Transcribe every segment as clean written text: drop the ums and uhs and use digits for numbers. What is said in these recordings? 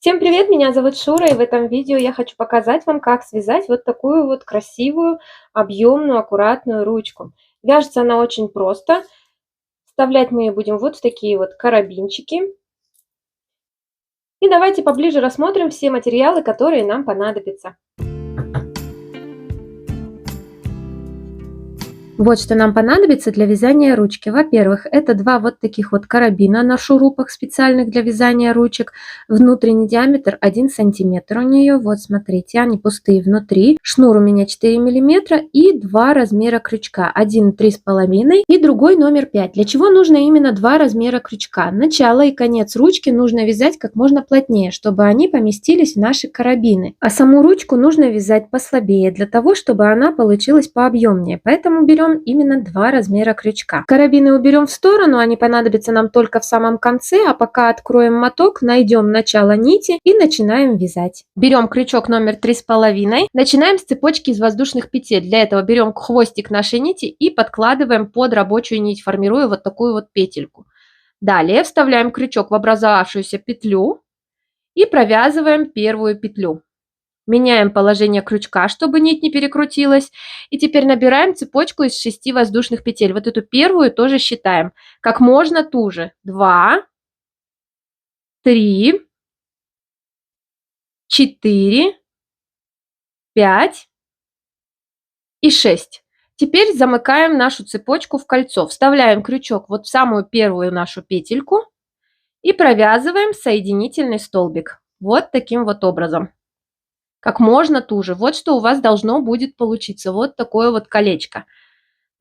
Всем привет, меня зовут Шура, и в этом видео я хочу показать вам, как связать вот такую вот красивую, объемную, аккуратную ручку. Вяжется она очень просто. Вставлять мы ее будем вот в такие вот карабинчики. И давайте поближе рассмотрим все материалы, которые нам понадобятся. Вот что нам понадобится для вязания ручки. Во-первых, это два вот таких вот карабина на шурупах специальных для вязания ручек. Внутренний диаметр 1 сантиметр у нее. Вот смотрите, они пустые внутри. Шнур у меня 4 миллиметра и два размера крючка. Один 3,5 и другой номер 5. Для чего нужно именно два размера крючка? Начало и конец ручки нужно вязать как можно плотнее, чтобы они поместились в наши карабины. А саму ручку нужно вязать послабее, для того, чтобы она получилась пообъемнее. Поэтому берем именно два размера крючка. Карабины уберем в сторону, они понадобятся нам только в самом конце, а пока откроем моток, найдем начало нити и начинаем вязать. Берем крючок номер 3,5, начинаем с цепочки из воздушных петель. Для этого берем хвостик нашей нити и подкладываем под рабочую нить, формируя вот такую вот петельку. Далее вставляем крючок в образовавшуюся петлю и провязываем первую петлю. Меняем положение крючка, чтобы нить не перекрутилась. И теперь набираем цепочку из 6 воздушных петель. Вот эту первую тоже считаем. Как можно туже. 2, 3, 4, 5 и 6. Теперь замыкаем нашу цепочку в кольцо. Вставляем крючок вот в самую первую нашу петельку и провязываем соединительный столбик. Вот таким вот образом. Как можно туже. Вот что у вас должно будет получиться. Вот такое вот колечко.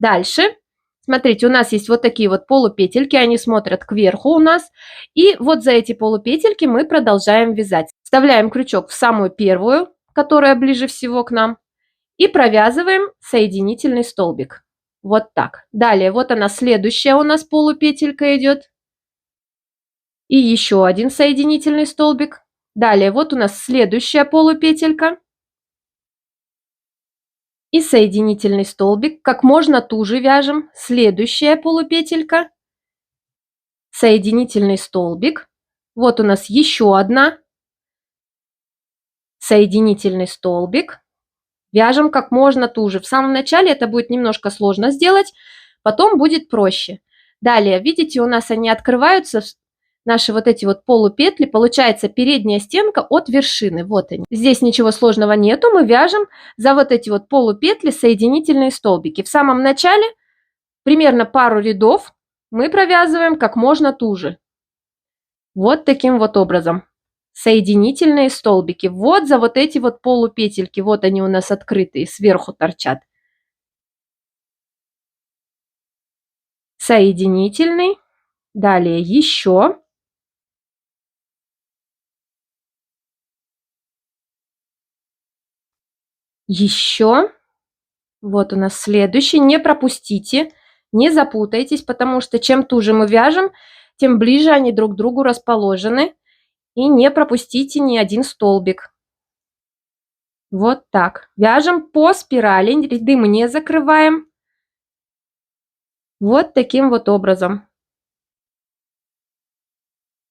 Дальше, смотрите, у нас есть вот такие вот полупетельки, они смотрят кверху у нас. И вот за эти полупетельки мы продолжаем вязать. Вставляем крючок в самую первую, которая ближе всего к нам, и провязываем соединительный столбик. Вот так. Далее, вот она следующая у нас полупетелька идет. И еще один соединительный столбик. Далее, вот у нас следующая полупетелька. И соединительный столбик. Как можно туже вяжем. Следующая полупетелька. Соединительный столбик. Вот у нас еще одна. Соединительный столбик. Вяжем как можно туже. В самом начале это будет немножко сложно сделать, потом будет проще. Далее, видите, у нас они открываются, наши вот эти вот полупетли, получается передняя стенка от вершины. Вот они. Здесь ничего сложного нету, мы вяжем за вот эти вот полупетли соединительные столбики. В самом начале примерно пару рядов мы провязываем как можно туже. Вот таким вот образом. Соединительные столбики. Вот за вот эти вот полупетельки. Вот они у нас открытые, сверху торчат. Соединительный. Далее еще. Еще. Вот у нас следующий. Не пропустите, не запутайтесь, потому что чем туже мы вяжем, тем ближе они друг к другу расположены. И не пропустите ни один столбик. Вот так. Вяжем по спирали, ряды мы не закрываем. Вот таким вот образом.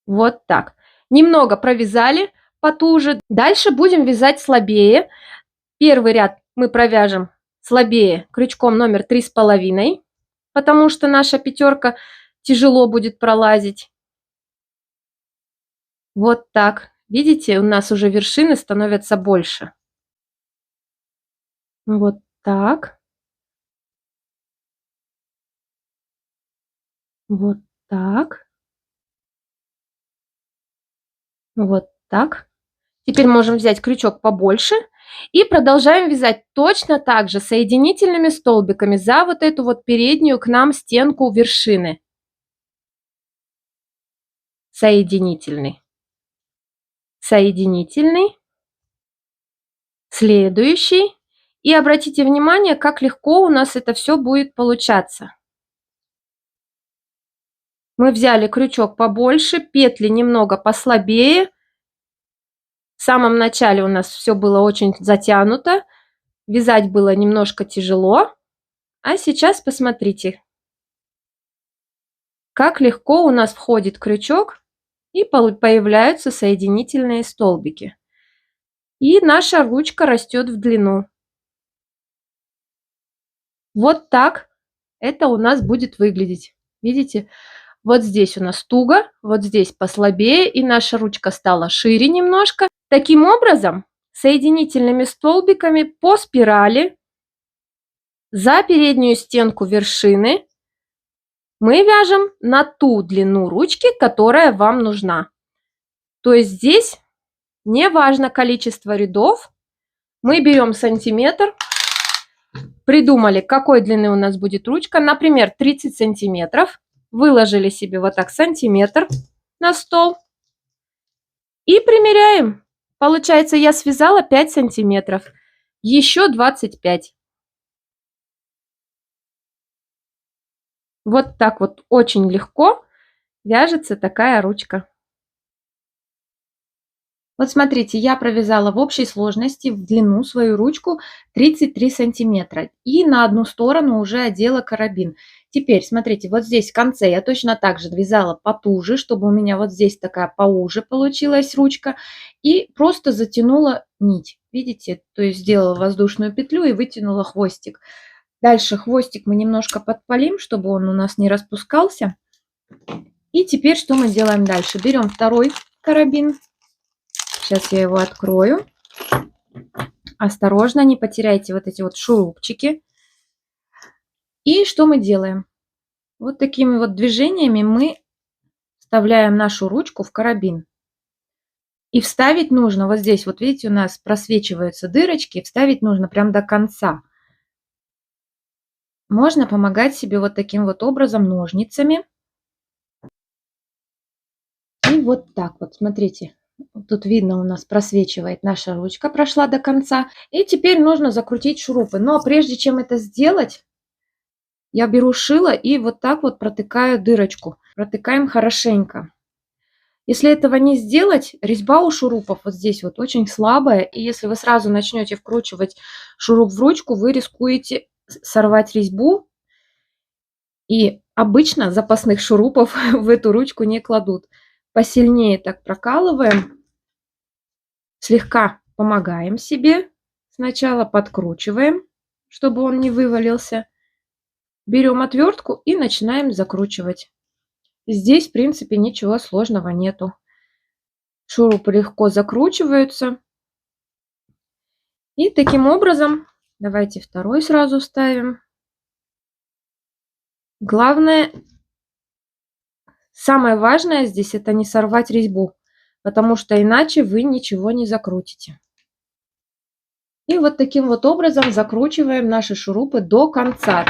Вот так. Немного провязали потуже. Дальше будем вязать слабее. Первый ряд мы провяжем слабее крючком номер 3,5, потому что наша пятерка тяжело будет пролазить. Вот так. Видите, у нас уже вершины становятся больше. Вот так. Вот так. Вот так. Теперь можем взять крючок побольше и продолжаем вязать точно так же соединительными столбиками за вот эту вот переднюю к нам стенку вершины. Соединительный. Соединительный. Следующий. И обратите внимание, как легко у нас это все будет получаться. Мы взяли крючок побольше, петли немного послабее. В самом начале у нас все было очень затянуто. Вязать было немножко тяжело. А сейчас посмотрите, как легко у нас входит крючок И появляются соединительные столбики. И наша ручка растет в длину. Вот так это у нас будет выглядеть. Видите? Вот здесь у нас туго, вот здесь послабее, и наша ручка стала шире немножко. Таким образом, соединительными столбиками по спирали за переднюю стенку вершины мы вяжем на ту длину ручки, которая вам нужна. То есть здесь не важно количество рядов. Мы берем сантиметр, придумали, какой длины у нас будет ручка. Например, 30 сантиметров. Выложили себе вот так сантиметр на стол. И примеряем. Получается, я связала 5 сантиметров. Еще 25. Вот так вот очень легко вяжется такая ручка. Вот смотрите, я провязала в общей сложности в длину свою ручку 33 сантиметра. И на одну сторону уже одела карабин. Теперь, смотрите, вот здесь в конце я точно так же вязала потуже, чтобы у меня вот здесь такая поуже получилась ручка. И просто затянула нить. Видите? То есть сделала воздушную петлю и вытянула хвостик. Дальше хвостик мы немножко подпалим, чтобы он у нас не распускался. И теперь что мы делаем дальше? Берем второй карабин. Сейчас я его открою. Осторожно, не потеряйте вот эти вот шурупчики. И что мы делаем? Вот такими вот движениями мы вставляем нашу ручку в карабин. И вставить нужно, вот здесь, вот видите, у нас просвечиваются дырочки, вставить нужно прям до конца. Можно помогать себе вот таким вот образом ножницами. И вот так вот, смотрите. Тут видно, у нас просвечивает наша ручка, прошла до конца. И теперь нужно закрутить шурупы. Но прежде чем это сделать, я беру шило и вот так вот протыкаю дырочку. Протыкаем хорошенько. Если этого не сделать, резьба у шурупов вот здесь вот очень слабая. И если вы сразу начнете вкручивать шуруп в ручку, вы рискуете сорвать резьбу. И обычно запасных шурупов в эту ручку не кладут. Посильнее так прокалываем. Слегка помогаем себе. Сначала подкручиваем, чтобы он не вывалился. Берем отвертку и начинаем закручивать. Здесь, в принципе, ничего сложного нету. Шурупы легко закручиваются. И таким образом, давайте второй сразу ставим. Главное, самое важное здесь это не сорвать резьбу, потому что иначе вы ничего не закрутите. И вот таким вот образом закручиваем наши шурупы до конца.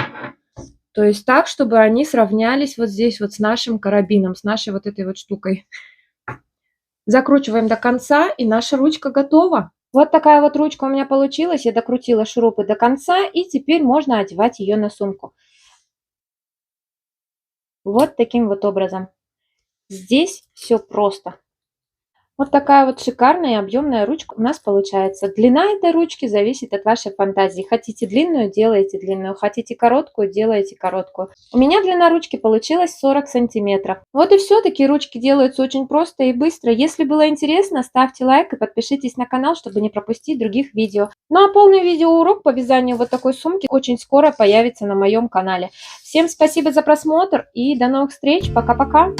То есть так, чтобы они сравнялись вот здесь вот с нашим карабином, с нашей вот этой вот штукой. Закручиваем до конца, и наша ручка готова. Вот такая вот ручка у меня получилась. Я докрутила шурупы до конца, и теперь можно одевать ее на сумку. Вот таким вот образом. Здесь все просто. Вот такая вот шикарная и объемная ручка у нас получается. Длина этой ручки зависит от вашей фантазии. Хотите длинную, делаете длинную. Хотите короткую, делаете короткую. У меня длина ручки получилась 40 сантиметров. Вот и все. Такие ручки делаются очень просто и быстро. Если было интересно, ставьте лайк и подпишитесь на канал, чтобы не пропустить других видео. Ну а полный видеоурок по вязанию вот такой сумки очень скоро появится на моем канале. Всем спасибо за просмотр и до новых встреч. Пока-пока.